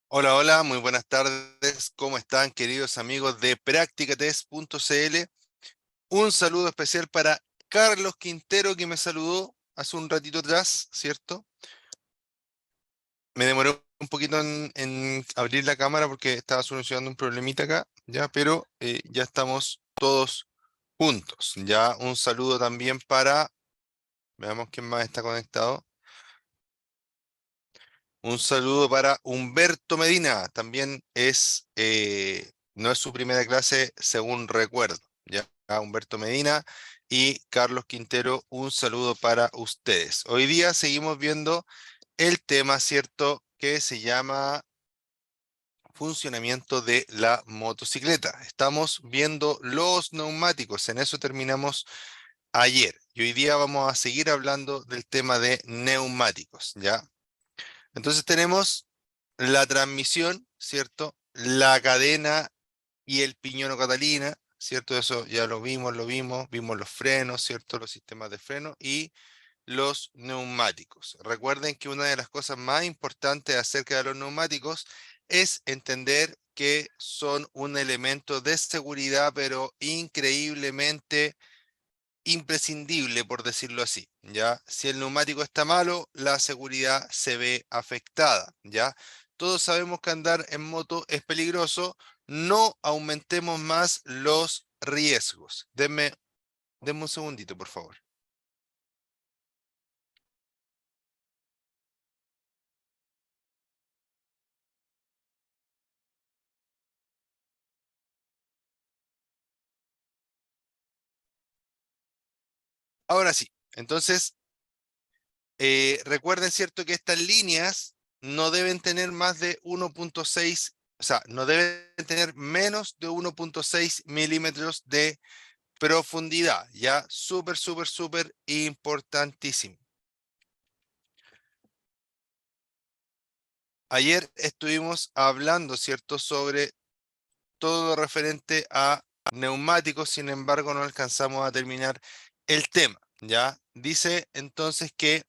Hola, hola, muy buenas tardes. ¿Cómo están, queridos amigos de Practicatest.cl? Un saludo especial para Carlos Quintero, que me saludó hace un ratito atrás, ¿cierto? Me demoré un poquito en abrir la cámara porque estaba solucionando un problemita acá, ya, pero ya estamos todos juntos. Ya, un saludo también para, veamos quién más está conectado. Un saludo para Humberto Medina, también no es su primera clase, según recuerdo. Ya, Humberto Medina y Carlos Quintero, un saludo para ustedes. Hoy día seguimos viendo el tema, ¿cierto?, que se llama funcionamiento de la motocicleta. Estamos viendo los neumáticos, en eso terminamos ayer. Y hoy día vamos a seguir hablando del tema de neumáticos, ¿ya? Entonces tenemos la transmisión, ¿cierto? La cadena y el piñón o catalina, ¿cierto? Eso ya vimos los frenos, ¿cierto? Los sistemas de freno y los neumáticos. Recuerden que una de las cosas más importantes acerca de los neumáticos es entender que son un elemento de seguridad, pero increíblemente imprescindible, por decirlo así, ¿ya? Si el neumático está malo, la seguridad se ve afectada, ¿ya? Todos sabemos que andar en moto es peligroso, no aumentemos más los riesgos. Denme un segundito, por favor. Ahora sí, entonces, recuerden, ¿cierto?, que estas líneas no deben tener más de 1,6, o sea, no deben tener menos de 1,6 milímetros de profundidad, ya, súper, súper, súper importantísimo. Ayer estuvimos hablando, ¿cierto?, sobre todo lo referente a neumáticos, sin embargo, no alcanzamos a terminar el tema, ¿ya? Dice entonces que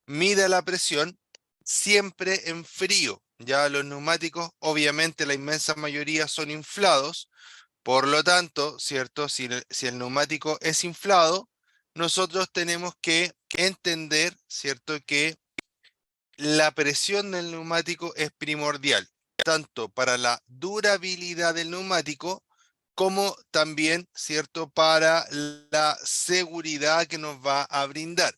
mide la presión siempre en frío, ya los neumáticos, obviamente la inmensa mayoría son inflados. Por lo tanto, ¿cierto? Si el neumático es inflado, nosotros tenemos que entender, ¿cierto?, que la presión del neumático es primordial, tanto para la durabilidad del neumático como también, ¿cierto?, para la seguridad que nos va a brindar.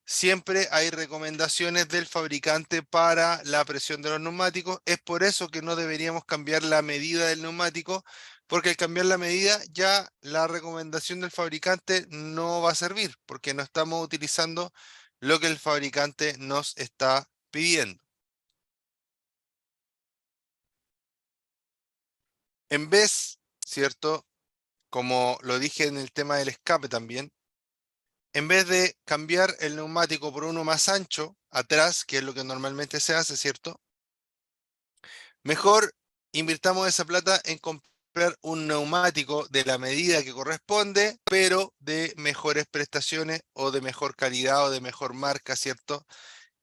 Siempre hay recomendaciones del fabricante para la presión de los neumáticos. Es por eso que no deberíamos cambiar la medida del neumático, porque al cambiar la medida ya la recomendación del fabricante no va a servir, porque no estamos utilizando lo que el fabricante nos está pidiendo. En vez, ¿cierto? Como lo dije en el tema del escape también, en vez de cambiar el neumático por uno más ancho atrás, que es lo que normalmente se hace, ¿cierto? Mejor invirtamos esa plata en comprar un neumático de la medida que corresponde, pero de mejores prestaciones o de mejor calidad o de mejor marca, ¿cierto?,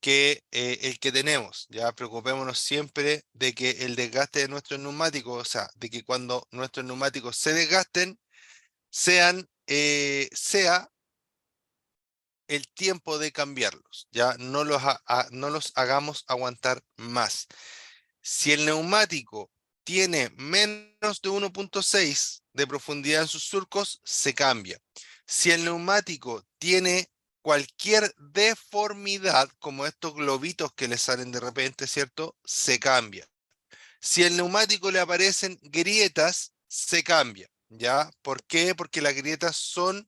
que el que tenemos. Ya preocupémonos siempre de que el desgaste de nuestros neumáticos, o sea, de que cuando nuestros neumáticos se desgasten, sea el tiempo de cambiarlos. Ya no los hagamos aguantar más. Si el neumático tiene menos de 1,6 de profundidad en sus surcos, se cambia. Si el neumático tiene cualquier deformidad, como estos globitos que le salen de repente, ¿cierto? Se cambia. Si el neumático le aparecen grietas, se cambia. ¿Ya? ¿Por qué? Porque las grietas son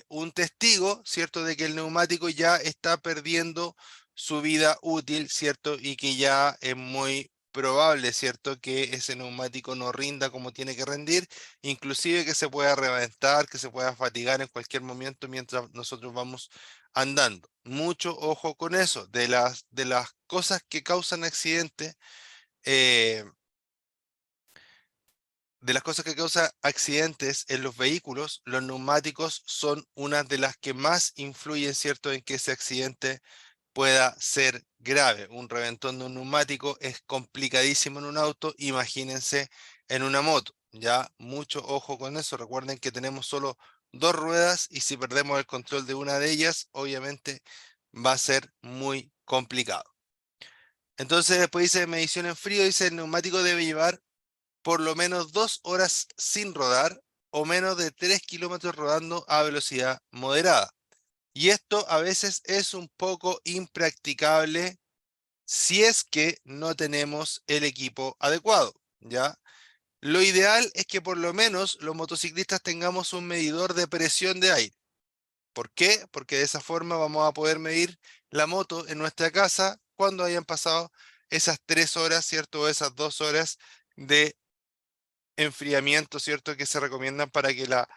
un testigo, ¿cierto?, de que el neumático ya está perdiendo su vida útil, ¿cierto? Y que ya es muy probable, ¿cierto?, que ese neumático no rinda como tiene que rendir, inclusive que se pueda reventar, que se pueda fatigar en cualquier momento mientras nosotros vamos andando. Mucho ojo con eso, de las cosas que causan accidentes. eh, de las cosas que causan accidentes en los vehículos, los neumáticos son una de las que más influyen, ¿cierto?, en que ese accidente pueda ser grave. Un reventón de un neumático es complicadísimo en un auto, imagínense en una moto. Ya, mucho ojo con eso. Recuerden que tenemos solo dos ruedas y si perdemos el control de una de ellas, obviamente va a ser muy complicado. Entonces, después dice medición en frío, dice el neumático debe llevar por lo menos 2 horas sin rodar o menos de 3 kilómetros rodando a velocidad moderada. Y esto a veces es un poco impracticable si es que no tenemos el equipo adecuado, ¿ya? Lo ideal es que por lo menos los motociclistas tengamos un medidor de presión de aire. ¿Por qué? Porque de esa forma vamos a poder medir la moto en nuestra casa cuando hayan pasado esas 3 horas, ¿cierto? O esas 2 horas de enfriamiento, ¿cierto? Que se recomiendan para que la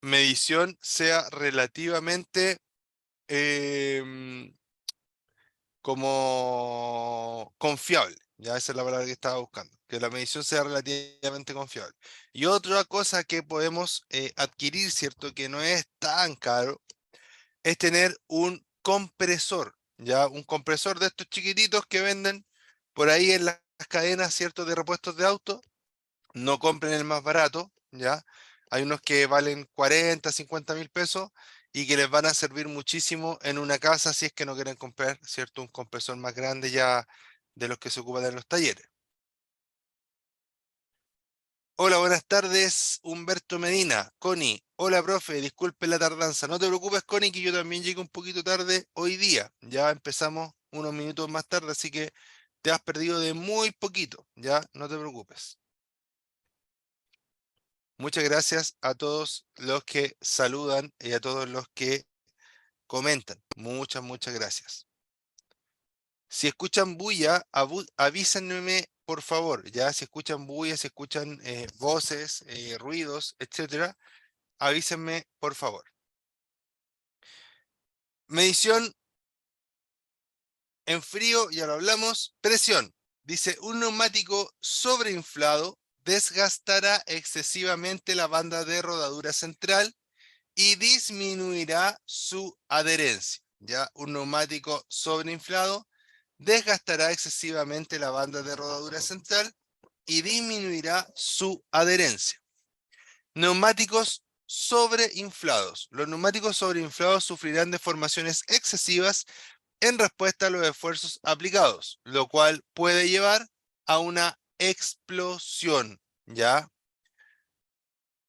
medición sea relativamente em, como confiable. Ya esa es la palabra que estaba buscando, que la medición sea relativamente confiable. Y otra cosa que podemos adquirir, ¿cierto? Que no es tan caro, es tener un compresor, ya un compresor de estos chiquititos que venden por ahí en las cadenas, ¿cierto? De repuestos de auto. No compren el más barato, ¿ya? Hay unos que valen 40, 50 mil pesos y que les van a servir muchísimo en una casa si es que no quieren comprar, ¿cierto? Un compresor más grande ya de los que se ocupan en los talleres. Hola, buenas tardes, Humberto Medina. Connie, hola, profe, disculpe la tardanza. No te preocupes, Connie, que yo también llegué un poquito tarde hoy día. Ya empezamos unos minutos más tarde, así que te has perdido de muy poquito, ya, no te preocupes. Muchas gracias a todos los que saludan y a todos los que comentan. Muchas gracias. Si escuchan bulla, avísenme por favor, ya si escuchan bulla, si escuchan voces, ruidos, etcétera, avísenme por favor. Medición en frío, ya lo hablamos. Presión. Dice, un neumático sobreinflado desgastará excesivamente la banda de rodadura central y disminuirá su adherencia. Ya un neumático sobreinflado desgastará excesivamente la banda de rodadura central y disminuirá su adherencia. Neumáticos sobreinflados. Los neumáticos sobreinflados sufrirán deformaciones excesivas en respuesta a los esfuerzos aplicados, lo cual puede llevar a una explosión, ¿ya?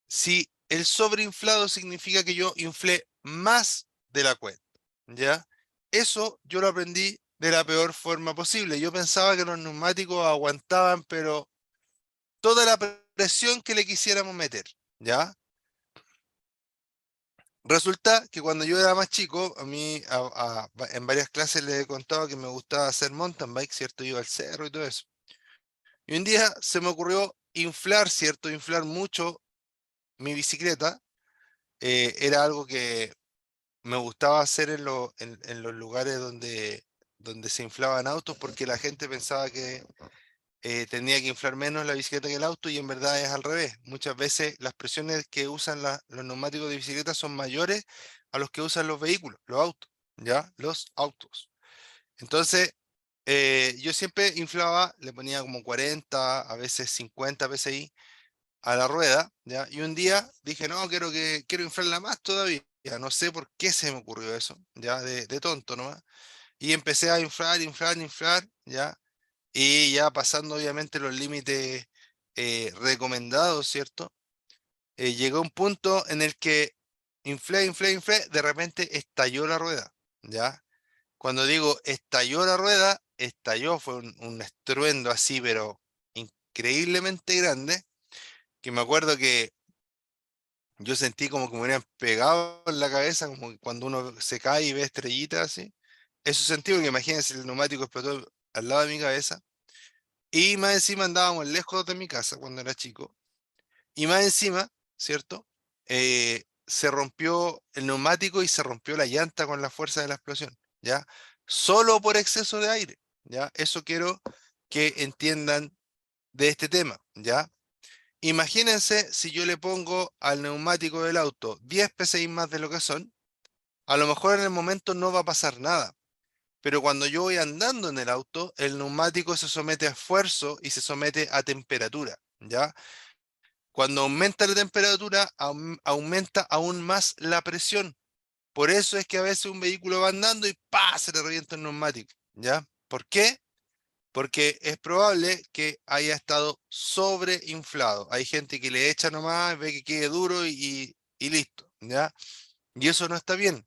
Si el sobreinflado significa que yo inflé más de la cuenta, ¿ya? Eso yo lo aprendí de la peor forma posible. Yo pensaba que los neumáticos aguantaban, pero toda la presión que le quisiéramos meter, ¿ya? Resulta que cuando yo era más chico, a mí en varias clases les he contado que me gustaba hacer mountain bike, ¿cierto? Iba al cerro y todo eso. Y un día se me ocurrió inflar, ¿cierto? Inflar mucho mi bicicleta. Era algo que me gustaba hacer en los lugares donde se inflaban autos porque la gente pensaba que tenía que inflar menos la bicicleta que el auto y en verdad es al revés. Muchas veces las presiones que usan los neumáticos de bicicleta son mayores a los que usan los vehículos, los autos, ¿ya? Los autos. Entonces, yo siempre inflaba, le ponía como 40, a veces 50 PSI a la rueda, ¿ya? Y un día dije, no, quiero inflarla más todavía. No sé por qué se me ocurrió eso, ya, de tonto nomás. Y empecé a inflar, ¿ya? Y ya pasando obviamente los límites recomendados, ¿cierto? Llegó un punto en el que inflé, de repente estalló la rueda, ¿ya? Cuando digo estalló la rueda, estalló, fue un estruendo así, pero increíblemente grande, que me acuerdo que yo sentí como que me hubieran pegado en la cabeza, como cuando uno se cae y ve estrellitas así. Eso sentí, porque imagínense, el neumático explotó al lado de mi cabeza. Y más encima andábamos lejos de mi casa cuando era chico. Y más encima, ¿cierto? Se rompió el neumático y se rompió la llanta con la fuerza de la explosión, ¿ya? Solo por exceso de aire, ¿ya? Eso quiero que entiendan de este tema, ¿ya? Imagínense si yo le pongo al neumático del auto 10 PSI más de lo que son, a lo mejor en el momento no va a pasar nada, pero cuando yo voy andando en el auto, el neumático se somete a esfuerzo y se somete a temperatura, ¿ya? Cuando aumenta la temperatura, aumenta aún más la presión. Por eso es que a veces un vehículo va andando y ¡pa! Se le revienta el neumático, ¿ya? ¿Por qué? Porque es probable que haya estado sobreinflado. Hay gente que le echa nomás, ve que quede duro y listo, ¿ya? Y eso no está bien.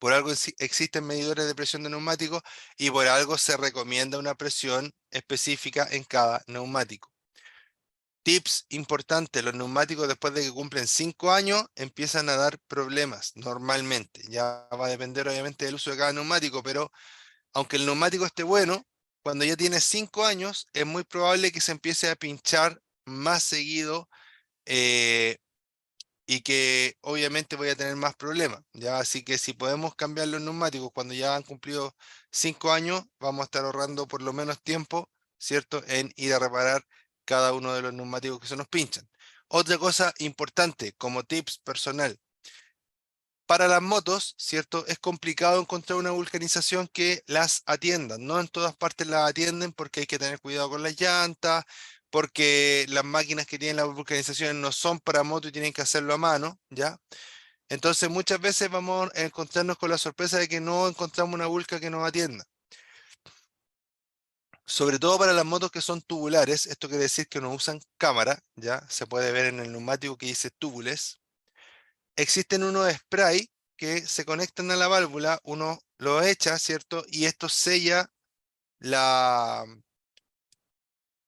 Por algo existen medidores de presión de neumáticos y por algo se recomienda una presión específica en cada neumático. Tips importantes, los neumáticos después de que cumplen 5 años empiezan a dar problemas normalmente. Ya va a depender obviamente del uso de cada neumático, pero aunque el neumático esté bueno, cuando ya tiene 5 años es muy probable que se empiece a pinchar más seguido, eh, y que obviamente voy a tener más problemas, ¿ya? Así que si podemos cambiar los neumáticos cuando ya han cumplido 5 años, vamos a estar ahorrando por lo menos tiempo, ¿cierto? En ir a reparar cada uno de los neumáticos que se nos pinchan. Otra cosa importante, como tips personal, para las motos, ¿cierto? Es complicado encontrar una vulcanización que las atienda. No en todas partes las atienden porque hay que tener cuidado con las llantas, porque las máquinas que tienen las vulcanizaciones no son para moto y tienen que hacerlo a mano, ¿ya? Entonces muchas veces vamos a encontrarnos con la sorpresa de que no encontramos una vulca que nos atienda. Sobre todo para las motos que son tubulares, esto quiere decir que no usan cámara, ¿ya? Se puede ver en el neumático que dice tubuless. Existen unos spray que se conectan a la válvula, uno lo echa, ¿cierto? Y esto la,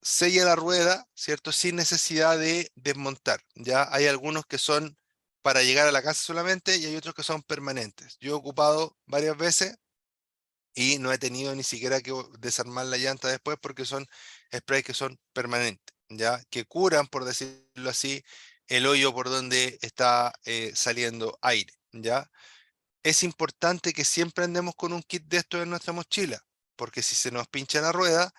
sella la rueda, ¿cierto? Sin necesidad de desmontar. Ya hay algunos que son para llegar a la casa solamente y hay otros que son permanentes. Yo he ocupado varias veces y no he tenido ni siquiera que desarmar la llanta después porque son sprays que son permanentes, ¿ya? Que curan, por decirlo así, el hoyo por donde está saliendo aire, ¿ya? Es importante que siempre andemos con un kit de estos en nuestra mochila, porque si se nos pincha la rueda,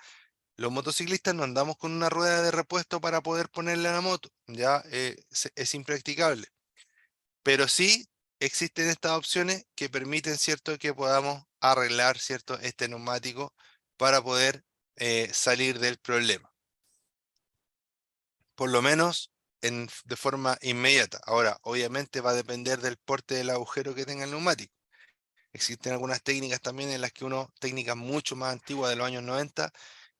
los motociclistas no andamos con una rueda de repuesto para poder ponerle a la moto, ya es impracticable. Pero sí existen estas opciones que permiten, ¿cierto?, que podamos arreglar, ¿cierto?, este neumático para poder salir del problema, por lo menos de forma inmediata. Ahora, obviamente va a depender del porte del agujero que tenga el neumático. Existen algunas técnicas también en las que uno, técnicas mucho más antiguas de los años 90,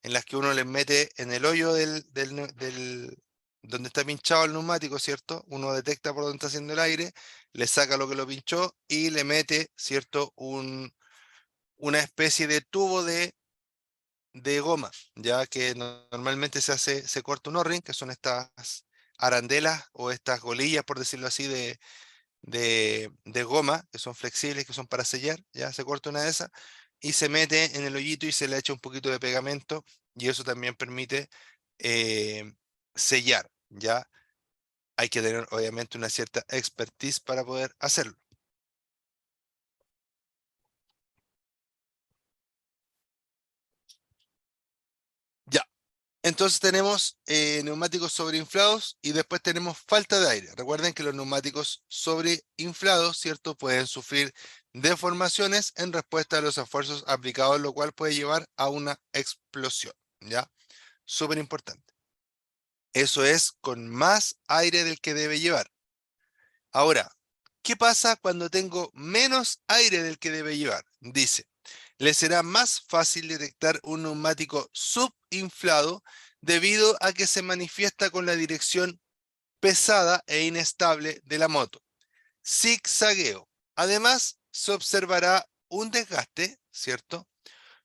en las que uno les mete en el hoyo donde está pinchado el neumático, ¿cierto? Uno detecta por dónde está haciendo el aire, le saca lo que lo pinchó y le mete, ¿cierto? Una especie de tubo de goma, ya que normalmente se corta un O-ring, que son estas arandelas o estas golillas, por decirlo así, de goma, que son flexibles, que son para sellar, ya se corta una de esas, y se mete en el hoyito y se le echa un poquito de pegamento, y eso también permite eh, sellar, ya hay que tener obviamente una cierta expertise para poder hacerlo. Ya, entonces tenemos neumáticos sobreinflados y después tenemos falta de aire. Recuerden que los neumáticos sobreinflados, ¿cierto? Pueden sufrir deformaciones en respuesta a los esfuerzos aplicados, lo cual puede llevar a una explosión, ¿ya? Súper importante. Eso es con más aire del que debe llevar. Ahora, ¿qué pasa cuando tengo menos aire del que debe llevar? Dice, le será más fácil detectar un neumático subinflado debido a que se manifiesta con la dirección pesada e inestable de la moto. Zigzagueo. Además, se observará un desgaste, ¿cierto?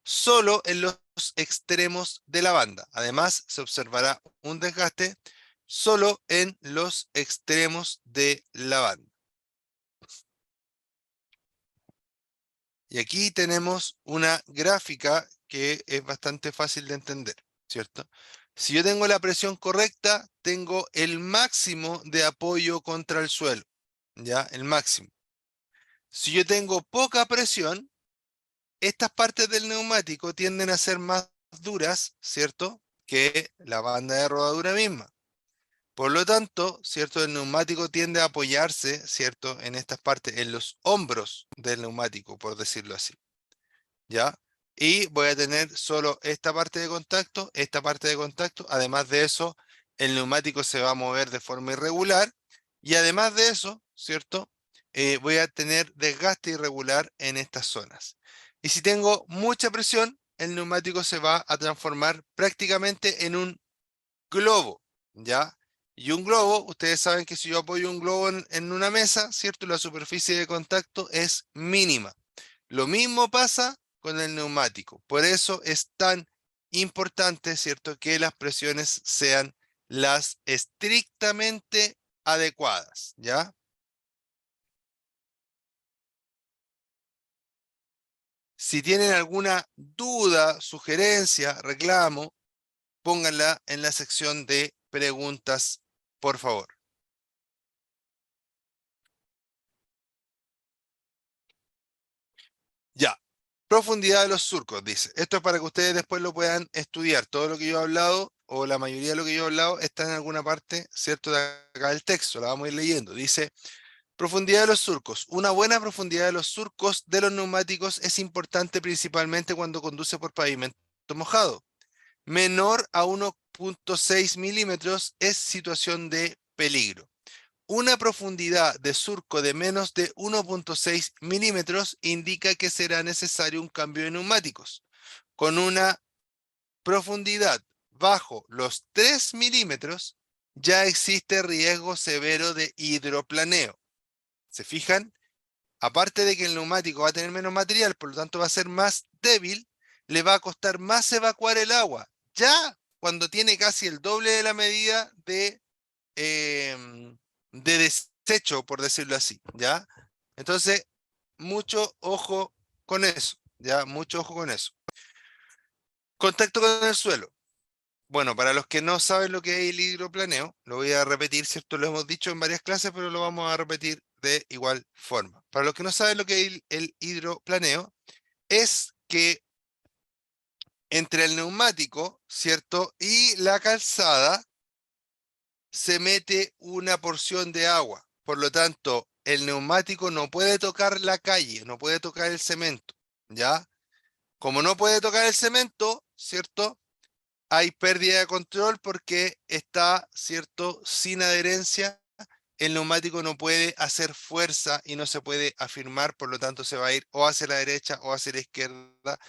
Solo en los extremos de la banda. Además, se observará un desgaste solo en los extremos de la banda. Y aquí tenemos una gráfica que es bastante fácil de entender, ¿cierto? Si yo tengo la presión correcta, tengo el máximo de apoyo contra el suelo, ¿ya? El máximo. Si yo tengo poca presión, estas partes del neumático tienden a ser más duras, ¿cierto? Que la banda de rodadura misma. Por lo tanto, ¿cierto? El neumático tiende a apoyarse, ¿cierto? En estas partes, en los hombros del neumático, por decirlo así. ¿ya? Y voy a tener solo esta parte de contacto, esta parte de contacto. Además de eso, el neumático se va a mover de forma irregular. Y además de eso, ¿cierto? Voy a tener desgaste irregular en estas zonas. Y si tengo mucha presión, el neumático se va a transformar prácticamente en un globo, ¿ya? Y un globo, ustedes saben que si yo apoyo un globo en una mesa, ¿cierto? La superficie de contacto es mínima. Lo mismo pasa con el neumático. Por eso es tan importante, ¿cierto?, que las presiones sean las estrictamente adecuadas, ¿ya? Si tienen alguna duda, sugerencia, reclamo, pónganla en la sección de preguntas, por favor. Ya. Profundidad de los surcos, dice. Esto es para que ustedes después lo puedan estudiar. Todo lo que yo he hablado, o la mayoría de lo que yo he hablado, está en alguna parte, ¿cierto? De acá del texto, la vamos a ir leyendo. Dice, profundidad de los surcos. Una buena profundidad de los surcos de los neumáticos es importante principalmente cuando conduce por pavimento mojado. Menor a 1,6 milímetros es situación de peligro. Una profundidad de surco de menos de 1,6 milímetros indica que será necesario un cambio de neumáticos. Con una profundidad bajo los 3 milímetros, ya existe riesgo severo de hidroplaneo. ¿Se fijan? Aparte de que el neumático va a tener menos material, por lo tanto va a ser más débil, le va a costar más evacuar el agua. Ya cuando tiene casi el doble de la medida em, de desecho, por decirlo así, ¿ya? Entonces, mucho ojo con eso, ¿ya? Mucho ojo con eso. Contacto con el suelo. Bueno, para los que no saben lo que es el hidroplaneo, lo voy a repetir, ¿cierto? Lo hemos dicho en varias clases, pero lo vamos a repetir de igual forma. Para los que no saben lo que es el hidroplaneo, es que entre el neumático, ¿cierto? Y la calzada se mete una porción de agua. Por lo tanto, el neumático no puede tocar la calle, no puede tocar el cemento, ¿ya? Como no puede tocar el cemento, ¿cierto? Hay pérdida de control porque está, ¿cierto?, sin adherencia. El neumático no puede hacer fuerza y no se puede afirmar, por lo tanto se va a ir o hacia la derecha o hacia la izquierda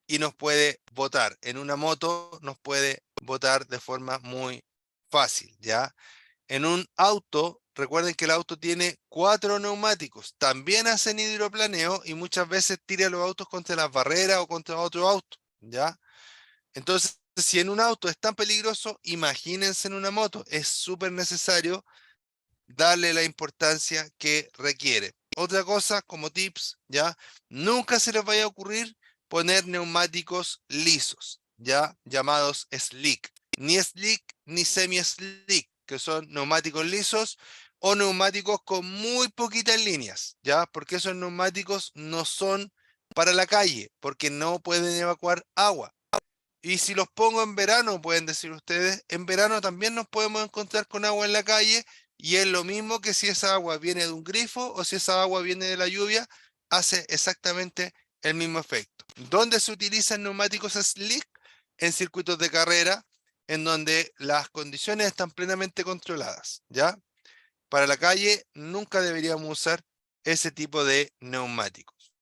y nos puede botar. En una moto nos puede botar de forma muy fácil, ¿ya? En un auto, recuerden que el auto tiene 4 neumáticos, también hacen hidroplaneo y muchas veces tiran los autos contra las barreras o contra otro auto, ¿ya? Entonces, si en un auto es tan peligroso, imagínense en una moto, es súper necesario darle la importancia que requiere. Otra cosa, como tips, ¿ya? Nunca se les vaya a ocurrir poner neumáticos lisos, ¿ya? Llamados slick. Ni slick ni semi-slick, que son neumáticos lisos o neumáticos con muy poquitas líneas, ¿ya? Porque esos neumáticos no son para la calle, porque no pueden evacuar agua. Y si los pongo en verano, pueden decir ustedes, en verano también nos podemos encontrar con agua en la calle y es lo mismo que si esa agua viene de un grifo o si esa agua viene de la lluvia, hace exactamente el mismo efecto. ¿Dónde se utilizan neumáticos slick? En circuitos de carrera, en donde las condiciones están plenamente controladas, ¿ya? Para la calle nunca deberíamos usar ese tipo de neumáticos.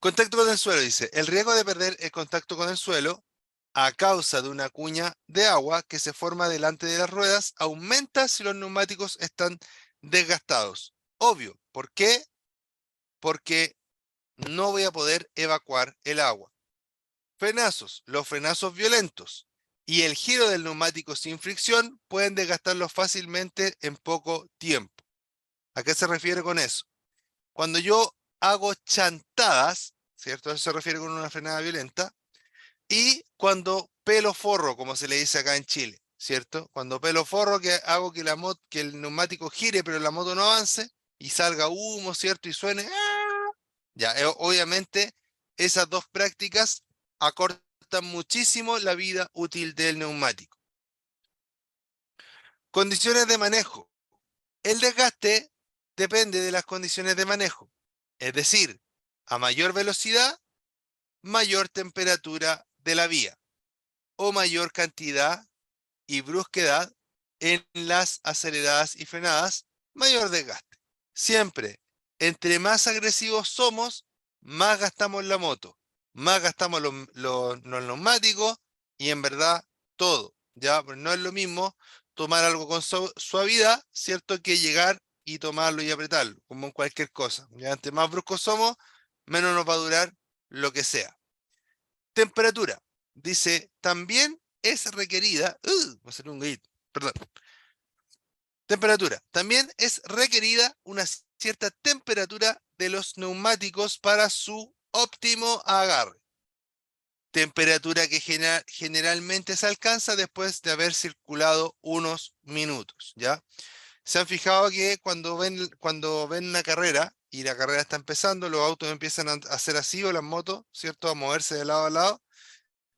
Contacto con el suelo, dice. El riesgo de perder el contacto con el suelo a causa de una cuña de agua que se forma delante de las ruedas aumenta si los neumáticos están desgastados. Obvio. ¿Por qué? Porque no voy a poder evacuar el agua. Frenazos. Los frenazos violentos y el giro del neumático sin fricción pueden desgastarlo fácilmente en poco tiempo. ¿A qué se refiere con eso? Cuando yo hago chantadas, ¿cierto? Eso se refiere con una frenada violenta. Y cuando pelo forro, como se le dice acá en Chile, ¿cierto? Cuando pelo forro, que hago que, que el neumático gire, pero la moto no avance y salga humo, ¿cierto? Y suene. ¡Ah! Ya, obviamente, esas dos prácticas acortan muchísimo la vida útil del neumático. Condiciones de manejo. El desgaste depende de las condiciones de manejo. Es decir, A mayor velocidad, mayor temperatura de la vía o mayor cantidad y brusquedad en las aceleradas y frenadas, mayor desgaste. Siempre, entre más agresivos somos, más gastamos la moto, más gastamos los neumáticos y en verdad todo. Ya, pues no es lo mismo tomar algo con suavidad, ¿cierto? Que llegar y tomarlo y apretarlo, como en cualquier cosa. Ya, entre más bruscos somos, menos nos va a durar lo que sea. Temperatura. Dice, también es requerida. Va a ser un grito, perdón. Temperatura. También es requerida una cierta temperatura de los neumáticos para su óptimo agarre. Temperatura que generalmente se alcanza después de haber circulado unos minutos, ¿ya? ¿Se han fijado que cuando ven una carrera y la carrera está empezando, los autos empiezan a hacer así o las motos, ¿cierto? A moverse de lado a lado.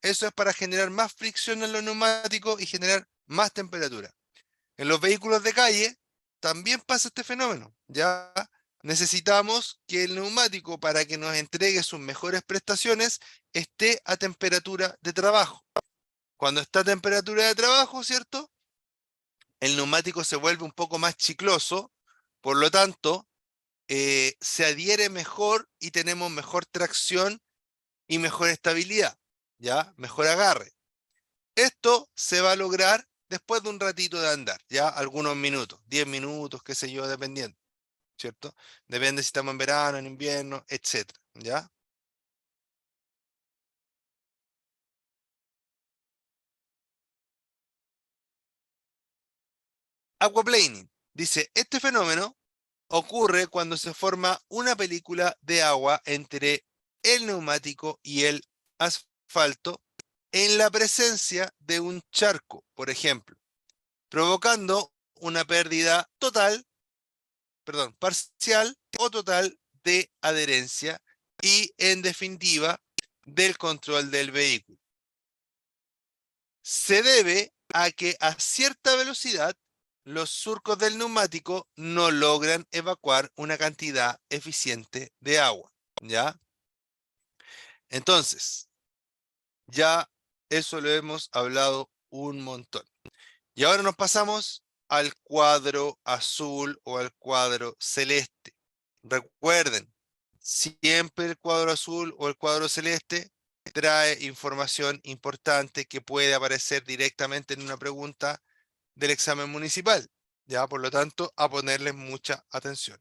Eso es para generar más fricción en los neumáticos y generar más temperatura. En los vehículos de calle también pasa este fenómeno. Ya necesitamos que el neumático, para que nos entregue sus mejores prestaciones, esté a temperatura de trabajo. Cuando está a temperatura de trabajo, ¿cierto? El neumático se vuelve un poco más chicloso, por lo tanto, se adhiere mejor y tenemos mejor tracción y mejor estabilidad, ¿ya? Mejor agarre. Esto se va a lograr después de un ratito de andar, ya algunos minutos, 10 minutos, qué sé yo, dependiendo, ¿cierto? Depende si estamos en verano, en invierno, etcétera, ¿ya? Aquaplaning. Dice, este fenómeno ocurre cuando se forma una película de agua entre el neumático y el asfalto en la presencia de un charco, por ejemplo, provocando una pérdida total, perdón, parcial o total de adherencia y, en definitiva, del control del vehículo. Se debe a que a cierta velocidad los surcos del neumático no logran evacuar una cantidad eficiente de agua, ¿ya? Entonces, ya eso lo hemos hablado un montón. Y ahora nos pasamos al cuadro azul o al cuadro celeste. Recuerden, siempre el cuadro azul o el cuadro celeste trae información importante que puede aparecer directamente en una pregunta del examen municipal. Ya, por lo tanto, a ponerles mucha atención.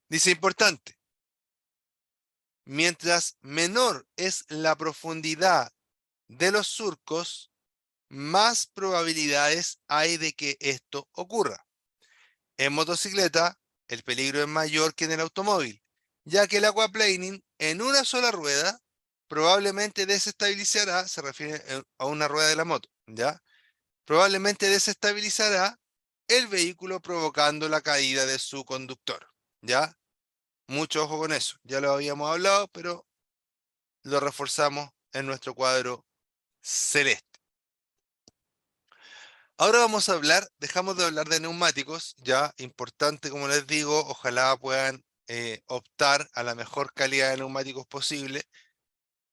Dice importante, mientras menor es la profundidad de los surcos, más probabilidades hay de que esto ocurra. En motocicleta, el peligro es mayor que en el automóvil, ya que el aquaplaning en una sola rueda probablemente desestabilizará, se refiere a una rueda de la moto, ¿ya? Probablemente desestabilizará el vehículo provocando la caída de su conductor, ¿ya? Mucho ojo con eso, ya lo habíamos hablado, pero lo reforzamos en nuestro cuadro celeste. Ahora vamos a hablar, dejamos de hablar de neumáticos, ya importante como les digo, ojalá puedan optar a la mejor calidad de neumáticos posible,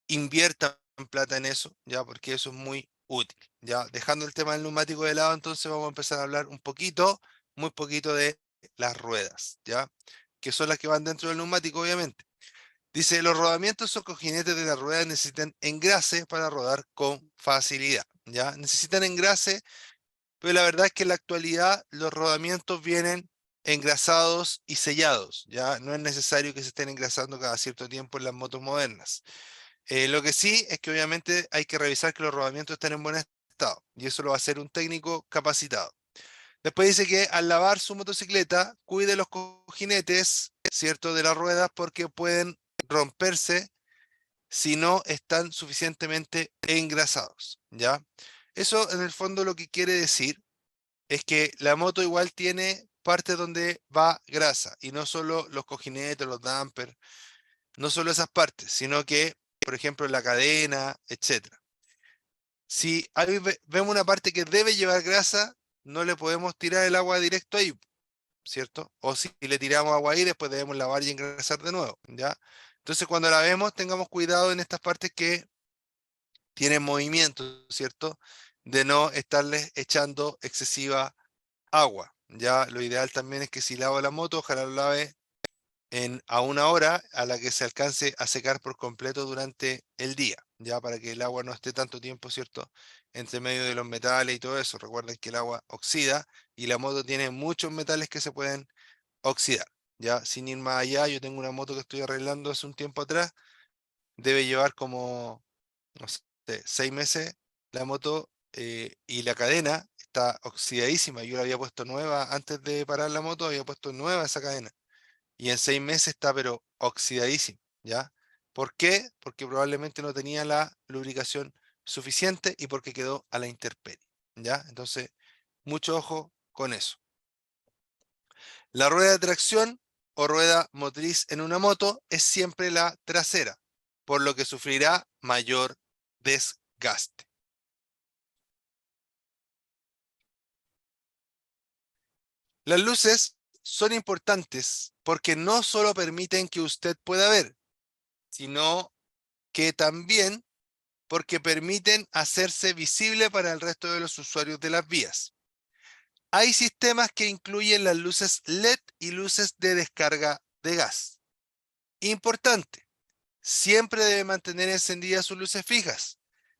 inviertan plata en eso, ya porque eso es muy útil, ya dejando el tema del neumático de lado, entonces vamos a empezar a hablar un poquito, muy poquito de las ruedas, ya, que son las que van dentro del neumático, obviamente. Dice, los rodamientos o cojinetes de las ruedas necesitan engrase para rodar con facilidad, ya, necesitan engrase, pero la verdad es que en la actualidad los rodamientos vienen engrasados y sellados, ya no es necesario que se estén engrasando cada cierto tiempo en las motos modernas. Lo que sí es que obviamente hay que revisar que los rodamientos estén en buen estado y eso lo va a hacer un técnico capacitado. Después dice que al lavar su motocicleta, cuide los cojinetes, ¿cierto?, de las ruedas porque pueden romperse si no están suficientemente engrasados, ¿ya? Eso en el fondo lo que quiere decir es que la moto igual tiene partes donde va grasa y no solo los cojinetes, los dampers, no solo esas partes, sino que, por ejemplo, la cadena, etcétera. Si ahí vemos una parte que debe llevar grasa, no le podemos tirar el agua directo ahí. ¿cierto? O si le tiramos agua ahí, después debemos lavar y engrasar de nuevo, ¿ya? Entonces, cuando la vemos, tengamos cuidado en estas partes que tienen movimiento, ¿cierto? De no estarles echando excesiva agua. Ya lo ideal también es que si lavo la moto, ojalá lo lave a una hora a la que se alcance a secar por completo durante el día, ya para que el agua no esté tanto tiempo, ¿cierto? Entre medio de los metales y todo eso. Recuerden que el agua oxida y la moto tiene muchos metales que se pueden oxidar. Ya sin ir más allá, yo tengo una moto que estoy arreglando hace un tiempo atrás, debe llevar como, no sé, 6 meses la moto, y la cadena está oxidadísima. Yo la había puesto nueva antes de parar la moto, había puesto nueva esa cadena y en 6 meses está pero oxidadísimo, ¿ya? ¿Por qué? Porque probablemente no tenía la lubricación suficiente y porque quedó a la intemperie, ¿ya? Entonces, mucho ojo con eso. La rueda de tracción o rueda motriz en una moto es siempre la trasera, por lo que sufrirá mayor desgaste. Las luces son importantes porque no solo permiten que usted pueda ver, sino que también porque permiten hacerse visible para el resto de los usuarios de las vías. Hay sistemas que incluyen las luces LED y luces de descarga de gas. Importante, siempre debe mantener encendidas sus luces fijas.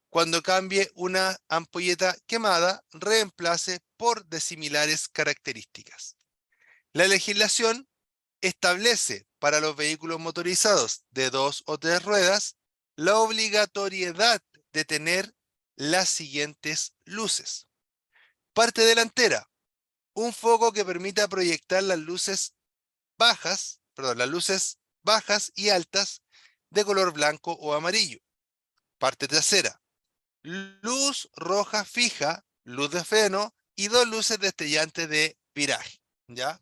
Cuando cambie una ampolleta quemada, reemplace por de similares características. La legislación establece para los vehículos motorizados de 2 o 3 ruedas la obligatoriedad de tener las siguientes luces. Parte delantera, un foco que permita proyectar las luces bajas y altas de color blanco o amarillo. Parte trasera, luz roja fija, luz de freno y 2 luces destellantes de viraje, ¿ya?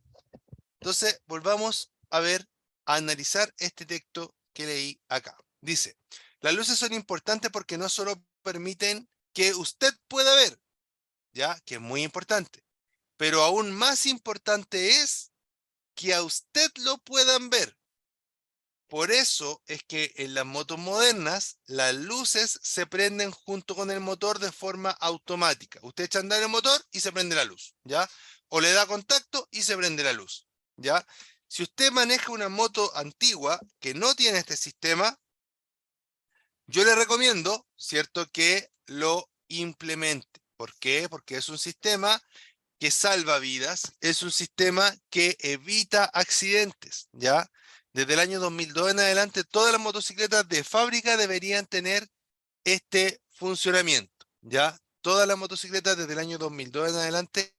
Entonces, volvamos a ver, a analizar este texto que leí acá. Dice, las luces son importantes porque no solo permiten que usted pueda ver, ¿ya? Que es muy importante, pero aún más importante es que a usted lo puedan ver. Por eso es que en las motos modernas las luces se prenden junto con el motor de forma automática. Usted echa a andar el motor y se prende la luz, ¿ya? O le da contacto y se prende la luz, ¿ya? Si usted maneja una moto antigua que no tiene este sistema, yo le recomiendo, ¿cierto?, que lo implemente. ¿Por qué? Porque es un sistema que salva vidas, es un sistema que evita accidentes, ¿ya? Desde el año 2002 en adelante, todas las motocicletas de fábrica deberían tener este funcionamiento, ¿ya? Todas las motocicletas desde el año 2002 en adelante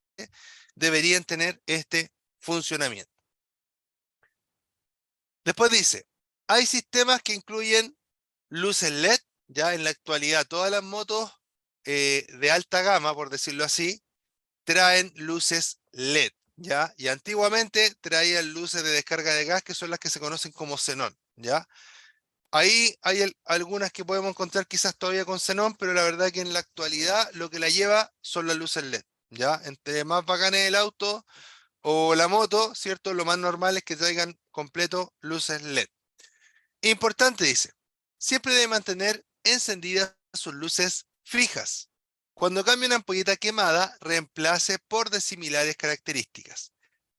deberían tener este funcionamiento. Después dice, hay sistemas que incluyen luces LED, ya en la actualidad todas las motos de alta gama, por decirlo así, traen luces LED, ¿ya? Y antiguamente traían luces de descarga de gas que son las que se conocen como xenón, ¿ya? Ahí hay algunas que podemos encontrar quizás todavía con xenón, pero la verdad que en la actualidad lo que la lleva son las luces LED, ¿ya? Entre más bacanes el auto o la moto, ¿cierto? Lo más normal es que traigan completo luces LED. Importante, dice, siempre debe mantener encendidas sus luces fijas. Cuando cambie una ampolleta quemada, reemplace por de similares características.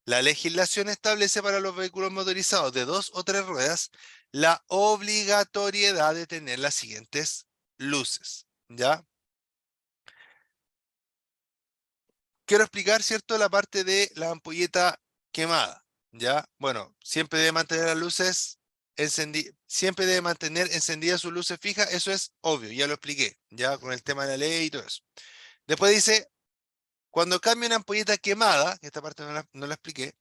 La legislación establece para los vehículos motorizados de 2 o 3 ruedas la obligatoriedad de tener las siguientes luces, ¿ya? Quiero explicar, ¿cierto?, la parte de la ampolleta quemada, ¿ya? Bueno, siempre debe mantener las luces encendidas, siempre debe mantener encendidas sus luces fijas, eso es obvio, ya lo expliqué, ya con el tema de la ley y todo eso. Después dice, cuando cambie una ampolleta quemada, que esta parte no la expliqué,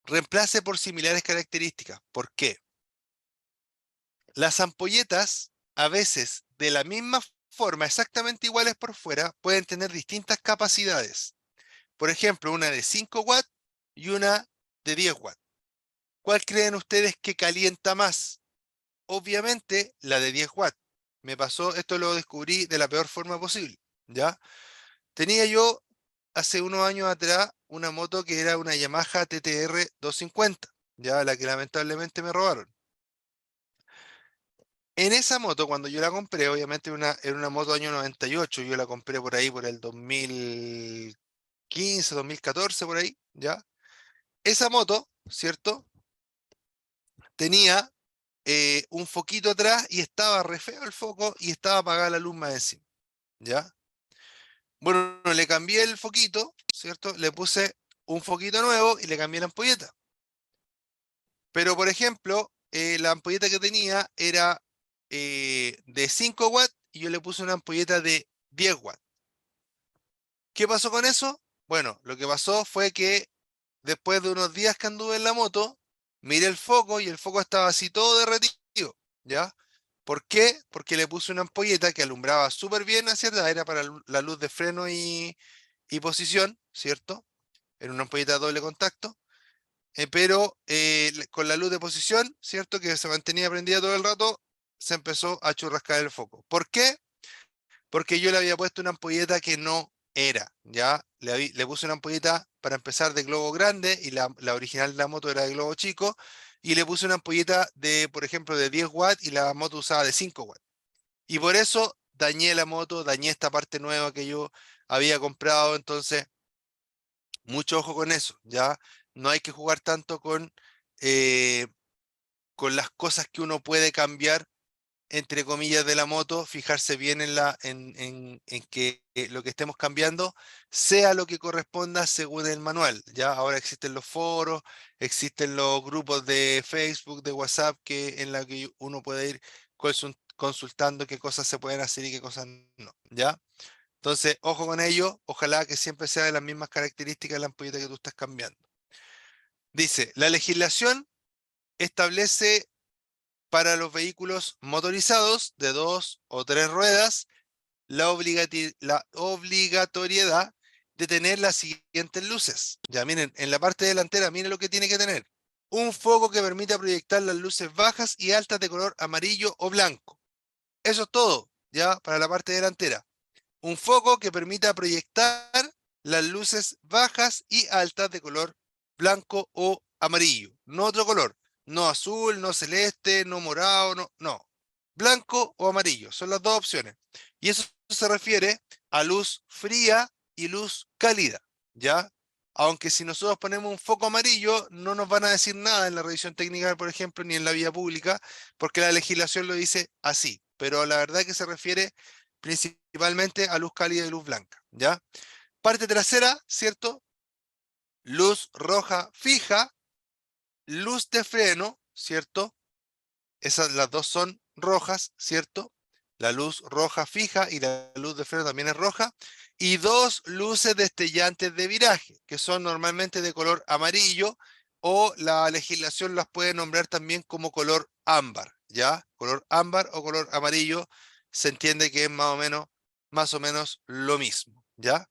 reemplace por similares características. ¿Por qué? Las ampolletas, a veces de la misma forma, exactamente iguales por fuera, pueden tener distintas capacidades. Por ejemplo, una de 5 watts y una de 10 watts. ¿Cuál creen ustedes que calienta más? Obviamente la de 10 watts. Me pasó, esto lo descubrí de la peor forma posible, ¿ya? Tenía yo hace unos años atrás una moto que era una Yamaha TTR 250, ya la que lamentablemente me robaron. En esa moto, cuando yo la compré, obviamente era una moto año 98, yo la compré por ahí por el 2015, 2014, por ahí, ¿ya? Esa moto, ¿cierto? Tenía un foquito atrás y estaba re feo el foco y estaba apagada la luz más encima, ¿ya? Bueno, le cambié el foquito, ¿cierto? Le puse un foquito nuevo y le cambié la ampolleta. Pero, por ejemplo, la ampolleta que tenía era de 5 watts y yo le puse una ampolleta de 10 watts. ¿Qué pasó con eso? Bueno, lo que pasó fue que después de unos días que anduve en la moto, miré el foco y el foco estaba así todo derretido, ¿ya? ¿Por qué? Porque le puse una ampolleta que alumbraba súper bien hacia atrás, era para la luz de freno y posición, ¿cierto? Era una ampolleta de doble contacto, pero con la luz de posición, ¿cierto? Que se mantenía prendida todo el rato, se empezó a churrascar el foco. ¿Por qué? Porque yo le había puesto una ampolleta que no era, ¿ya? Le puse una ampolleta para empezar de globo grande y la original de la moto era de globo chico, y le puse una ampolleta de, por ejemplo, de 10 watts y la moto usaba de 5 watts. Y por eso dañé la moto, dañé esta parte nueva que yo había comprado, entonces mucho ojo con eso, ¿ya? No hay que jugar tanto eh, con las cosas que uno puede cambiar, entre comillas, de la moto, fijarse bien en que lo que estemos cambiando sea lo que corresponda según el manual, ¿ya? Ahora existen los foros, existen los grupos de Facebook, de WhatsApp, en la que uno puede ir consultando qué cosas se pueden hacer y qué cosas no, ¿ya? Entonces, ojo con ello, ojalá que siempre sea de las mismas características de la ampolleta que tú estás cambiando. Dice, la legislación establece para los vehículos motorizados de 2 o 3 ruedas la obligatoriedad de tener las siguientes luces. Ya miren, en la parte delantera, miren lo que tiene que tener. Un foco que permita proyectar las luces bajas y altas de color amarillo o blanco. Eso es todo, ya, para la parte delantera. Un foco que permita proyectar las luces bajas y altas de color blanco o amarillo, no otro color, no azul, no celeste, no morado, no, no. Blanco o amarillo, son las dos opciones. Y eso se refiere a luz fría y luz cálida, ¿ya? Aunque si nosotros ponemos un foco amarillo, no nos van a decir nada en la revisión técnica, por ejemplo, ni en la vía pública, porque la legislación lo dice así. Pero la verdad que se refiere principalmente a luz cálida y luz blanca, ¿ya? Parte trasera, ¿cierto? Luz roja fija, luz de freno, ¿cierto? Esas las dos son rojas, ¿cierto? La luz roja fija y la luz de freno también es roja. Y 2 luces destellantes de viraje, que son normalmente de color amarillo, o la legislación las puede nombrar también como color ámbar, ¿ya? Color ámbar o color amarillo, se entiende que es más o menos lo mismo, ¿ya?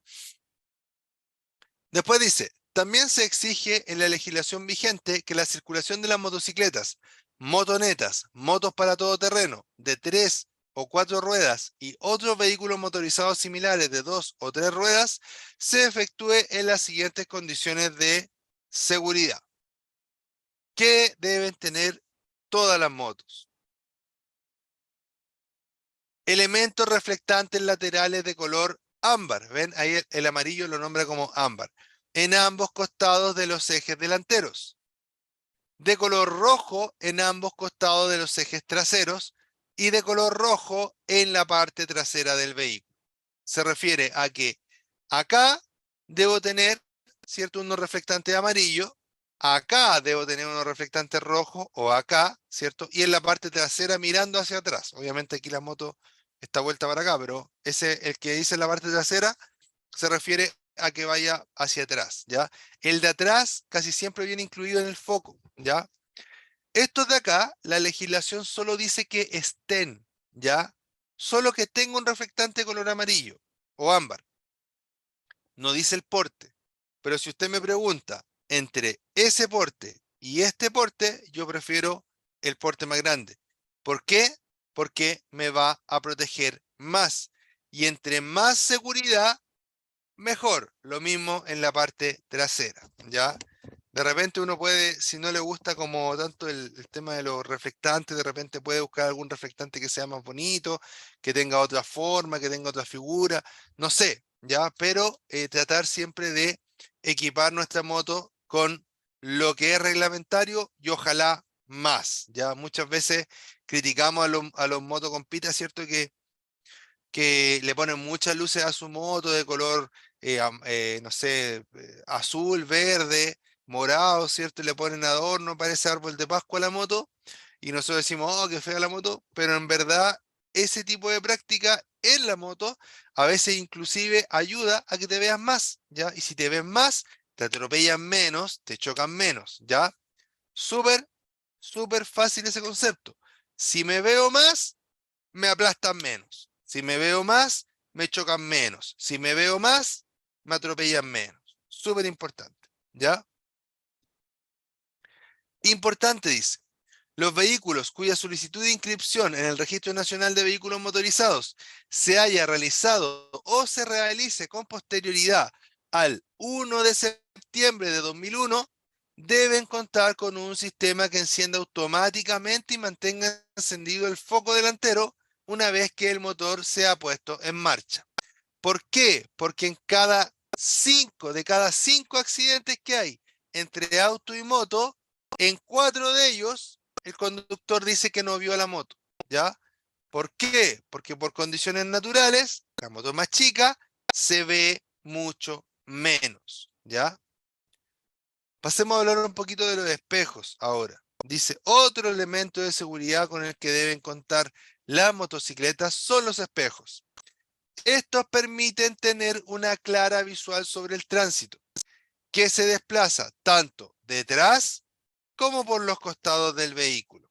Después dice, también se exige en la legislación vigente que la circulación de las motocicletas, motonetas, motos para todo terreno, de 3 o 4 ruedas y otros vehículos motorizados similares de 2 o 3 ruedas se efectúe en las siguientes condiciones de seguridad. ¿Qué deben tener todas las motos? Elementos reflectantes laterales de color ámbar. ¿Ven? Ahí el amarillo lo nombra como ámbar. En ambos costados de los ejes delanteros. De color rojo en ambos costados de los ejes traseros y de color rojo en la parte trasera del vehículo. Se refiere a que acá debo tener, ¿cierto?, unos reflectantes amarillo, acá debo tener unos reflectantes rojos o acá, ¿cierto? Y en la parte trasera mirando hacia atrás. Obviamente aquí la moto está vuelta para acá, pero el que dice en la parte trasera se refiere a que vaya hacia atrás, ¿ya? El de atrás casi siempre viene incluido en el foco, ¿ya? Estos de acá, la legislación solo dice que estén, ¿ya? Solo que tenga un reflectante color amarillo o ámbar. No dice el porte. Pero si usted me pregunta entre ese porte y este porte, yo prefiero el porte más grande. ¿Por qué? Porque me va a proteger más. Y entre más seguridad, mejor. Lo mismo en la parte trasera, ¿ya? De repente uno puede, si no le gusta como tanto el tema de los reflectantes, de repente puede buscar algún reflectante que sea más bonito, que tenga otra forma, que tenga otra figura, no sé, ¿ya? Pero tratar siempre de equipar nuestra moto con lo que es reglamentario y ojalá más, ¿ya? Muchas veces criticamos a los motocompitas, ¿cierto? Que le ponen muchas luces a su moto de color, no sé, azul, verde, morado, ¿cierto? Y le ponen adorno, parece árbol de Pascua a la moto, y nosotros decimos, oh, qué fea la moto, pero en verdad ese tipo de práctica en la moto a veces inclusive ayuda a que te veas más, ¿ya? Y si te ves más, te atropellan menos, te chocan menos, ¿ya? Súper, súper fácil ese concepto. Si me veo más, me aplastan menos. Si me veo más, me chocan menos. Si me veo más, me atropellan menos. Súper importante, ¿ya? Importante dice, los vehículos cuya solicitud de inscripción en el Registro Nacional de Vehículos Motorizados se haya realizado o se realice con posterioridad al 1 de septiembre de 2001 deben contar con un sistema que encienda automáticamente y mantenga encendido el foco delantero una vez que el motor sea puesto en marcha. ¿Por qué? Porque de cada 5 accidentes que hay entre auto y moto, en 4 de ellos el conductor dice que no vio la moto, ¿ya? ¿Por qué? Porque por condiciones naturales, la moto más chica se ve mucho menos, ¿ya? Pasemos a hablar un poquito de los espejos ahora. Dice, otro elemento de seguridad con el que deben contar las motocicletas son los espejos. Estos permiten tener una clara visual sobre el tránsito, que se desplaza tanto detrás como por los costados del vehículo.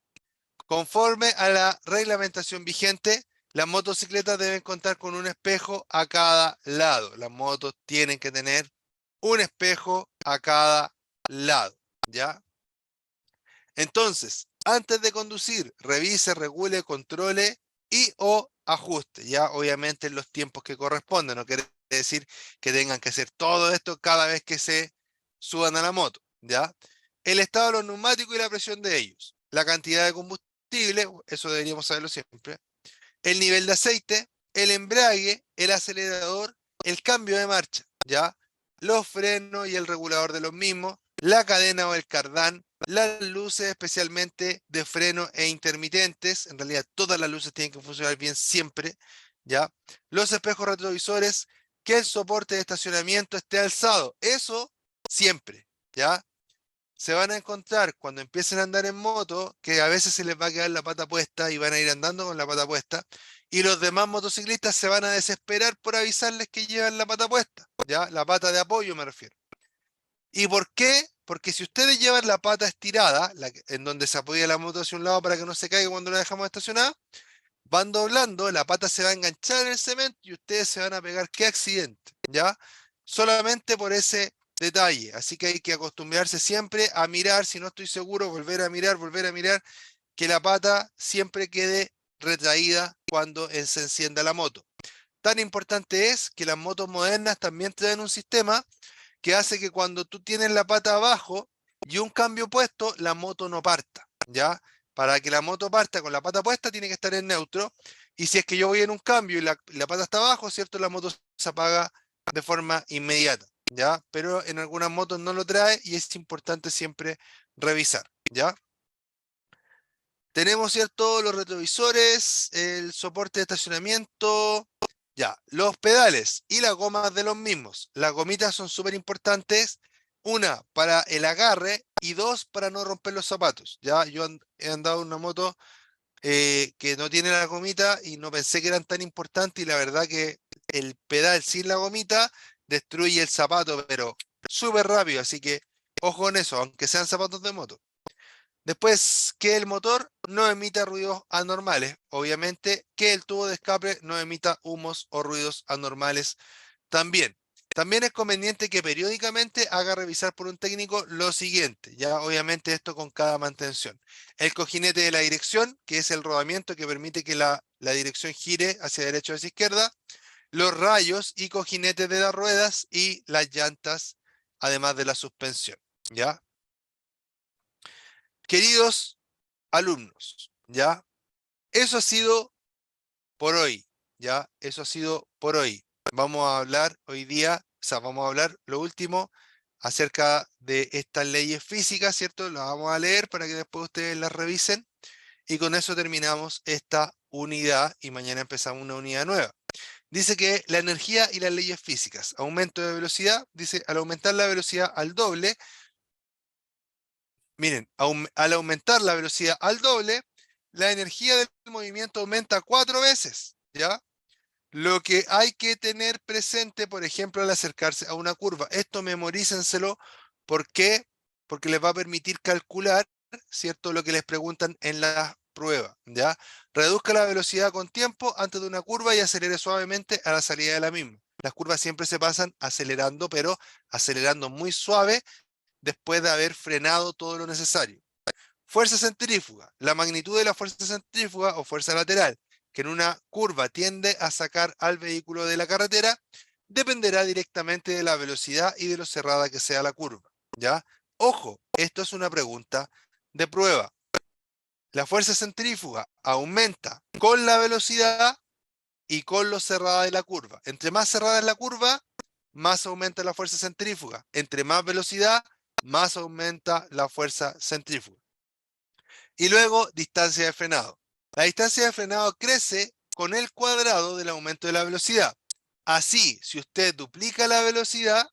Conforme a la reglamentación vigente, las motocicletas deben contar con un espejo a cada lado. Las motos tienen que tener un espejo a cada lado, ¿ya? Entonces, antes de conducir, revise, regule, controle y o ajuste, ya obviamente en los tiempos que corresponden. No quiere decir que tengan que hacer todo esto cada vez que se suban a la moto, ¿ya? El estado de los neumáticos y la presión de ellos, la cantidad de combustible, eso deberíamos saberlo siempre, el nivel de aceite, el embrague, el acelerador, el cambio de marcha, ¿ya? Los frenos y el regulador de los mismos, la cadena o el cardán, las luces especialmente de freno e intermitentes, en realidad todas las luces tienen que funcionar bien siempre, ¿ya? Los espejos retrovisores, que el soporte de estacionamiento esté alzado, eso siempre, ¿ya? Se van a encontrar cuando empiecen a andar en moto que a veces se les va a quedar la pata puesta y van a ir andando con la pata puesta y los demás motociclistas se van a desesperar por avisarles que llevan la pata puesta, ¿ya? La pata de apoyo me refiero. ¿Y por qué? Porque si ustedes llevan la pata estirada, en donde se apoya la moto hacia un lado para que no se caiga cuando la dejamos estacionada, van doblando, la pata se va a enganchar en el cemento y ustedes se van a pegar. ¡Qué accidente! ¿Ya? Solamente por ese detalle. Así que hay que acostumbrarse siempre a mirar, si no estoy seguro, volver a mirar, que la pata siempre quede retraída cuando se encienda la moto. Tan importante es que las motos modernas también traen un sistema que hace que cuando tú tienes la pata abajo y un cambio puesto, la moto no parta, ¿ya? Para que la moto parta con la pata puesta tiene que estar en neutro. Y si es que yo voy en un cambio y la pata está abajo, ¿cierto? La moto se apaga de forma inmediata, ¿ya? Pero en algunas motos no lo trae y es importante siempre revisar, ¿ya? Tenemos, ¿cierto? Los retrovisores, el soporte de estacionamiento, ya, los pedales y las gomas de los mismos. Las gomitas son súper importantes. Una, para el agarre y dos, para no romper los zapatos. Ya, he andado en una moto que no tiene la gomita y no pensé que eran tan importantes y la verdad que el pedal sin la gomita destruye el zapato, pero súper rápido. Así que ojo con eso, aunque sean zapatos de moto. Después, que el motor no emita ruidos anormales. Obviamente, que el tubo de escape no emita humos o ruidos anormales también. También es conveniente que periódicamente haga revisar por un técnico lo siguiente. Ya, obviamente, esto con cada mantención. El cojinete de la dirección, que es el rodamiento que permite que la dirección gire hacia derecha o hacia izquierda. los rayos y cojinetes de las ruedas y las llantas, además de la suspensión, ¿ya? Queridos alumnos, ¿ya? Eso ha sido por hoy, ¿ya? Eso ha sido por hoy. Vamos a hablar hoy día, o sea, vamos a hablar lo último acerca de estas leyes físicas, ¿cierto? Las vamos a leer para que después ustedes las revisen y con eso terminamos esta unidad y mañana empezamos una unidad nueva. Dice que la energía y las leyes físicas, aumento de velocidad, dice al aumentar la velocidad al doble, miren, al aumentar la velocidad al doble, la energía del movimiento aumenta 4 veces, ¿ya? Lo que hay que tener presente, por ejemplo, al acercarse a una curva, esto memorícenselo, ¿por qué? Porque les va a permitir calcular, ¿cierto? Lo que les preguntan en la prueba, ¿ya? Reduzca la velocidad con tiempo antes de una curva y acelere suavemente a la salida de la misma. Las curvas siempre se pasan acelerando, pero acelerando muy suave después de haber frenado todo lo necesario. Fuerza centrífuga. La magnitud de la fuerza centrífuga o fuerza lateral que en una curva tiende a sacar al vehículo de la carretera dependerá directamente de la velocidad y de lo cerrada que sea la curva, ¿ya? Ojo, esto es una pregunta de prueba. La fuerza centrífuga aumenta con la velocidad y con lo cerrada de la curva. Entre más cerrada es la curva, más aumenta la fuerza centrífuga. Entre más velocidad, más aumenta la fuerza centrífuga. Y luego, distancia de frenado. La distancia de frenado crece con el cuadrado del aumento de la velocidad. Así, si usted duplica la velocidad,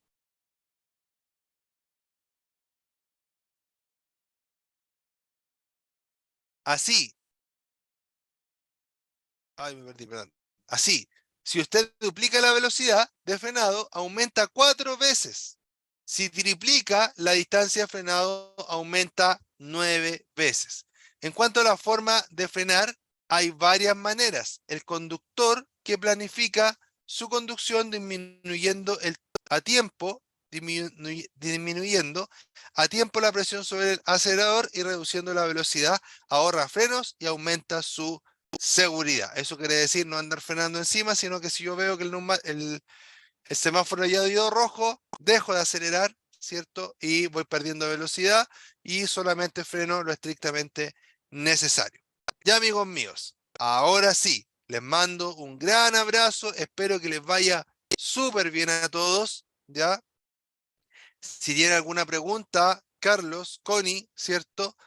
así, ay, me perdí, perdón. Así, si usted duplica la velocidad de frenado, aumenta 4 veces. Si triplica la distancia de frenado, aumenta 9 veces. En cuanto a la forma de frenar, hay varias maneras. El conductor que planifica su conducción a tiempo, disminuyendo a tiempo la presión sobre el acelerador y reduciendo la velocidad, ahorra frenos y aumenta su seguridad. Eso quiere decir no andar frenando encima, sino que si yo veo que el semáforo ya dio rojo, dejo de acelerar, ¿cierto? Y voy perdiendo velocidad y solamente freno lo estrictamente necesario. Ya, amigos míos, ahora sí, les mando un gran abrazo, espero que les vaya súper bien a todos, ¿ya? Si tienen alguna pregunta, Carlos, Connie, ¿cierto?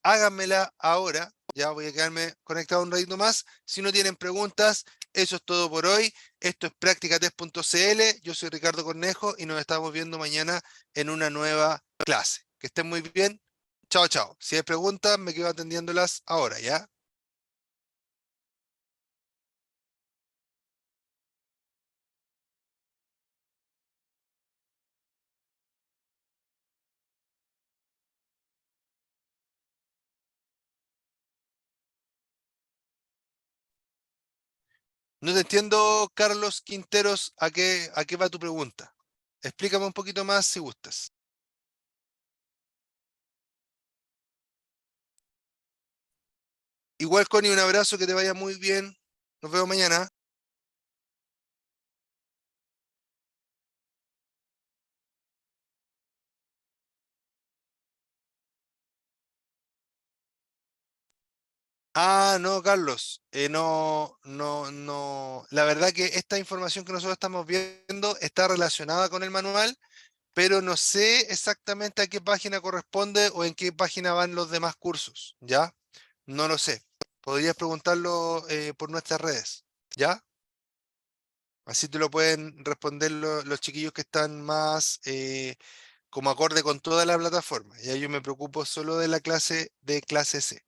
Háganmela ahora. Ya voy a quedarme conectado un ratito más. Si no tienen preguntas, eso es todo por hoy. Esto es practicatest.cl. Yo soy Ricardo Cornejo y nos estamos viendo mañana en una nueva clase. Que estén muy bien. Chao, chao. Si hay preguntas, me quedo atendiéndolas ahora, ¿ya? No te entiendo, Carlos Quinteros, a qué va tu pregunta. Explícame un poquito más si gustas. Igual, Connie, un abrazo, que te vaya muy bien. Nos vemos mañana. Ah, no, Carlos. No, no, no. La verdad que esta información que nosotros estamos viendo está relacionada con el manual, pero no sé exactamente a qué página corresponde o en qué página van los demás cursos, ¿ya? No lo sé. Podrías preguntarlo por nuestras redes, ¿ya? Así te lo pueden responder los chiquillos que están más como acorde con toda la plataforma. Ya yo me preocupo solo de la clase de clase C.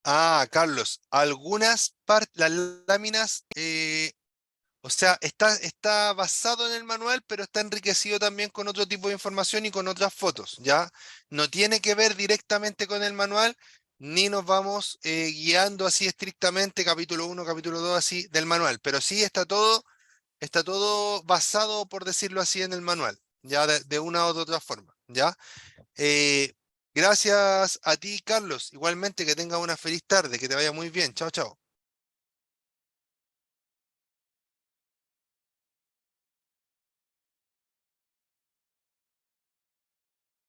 Ah, Carlos, algunas partes, las láminas, o sea, está basado en el manual, pero está enriquecido también con otro tipo de información y con otras fotos, ¿ya? No tiene que ver directamente con el manual, ni nos vamos guiando así estrictamente, capítulo uno, capítulo 2, así del manual, pero sí está todo basado, por decirlo así, en el manual, ya de una u otra forma, ¿ya? Eh, Gracias a ti, Carlos. Igualmente que tengas una feliz tarde, que te vaya muy bien. Chao, chao.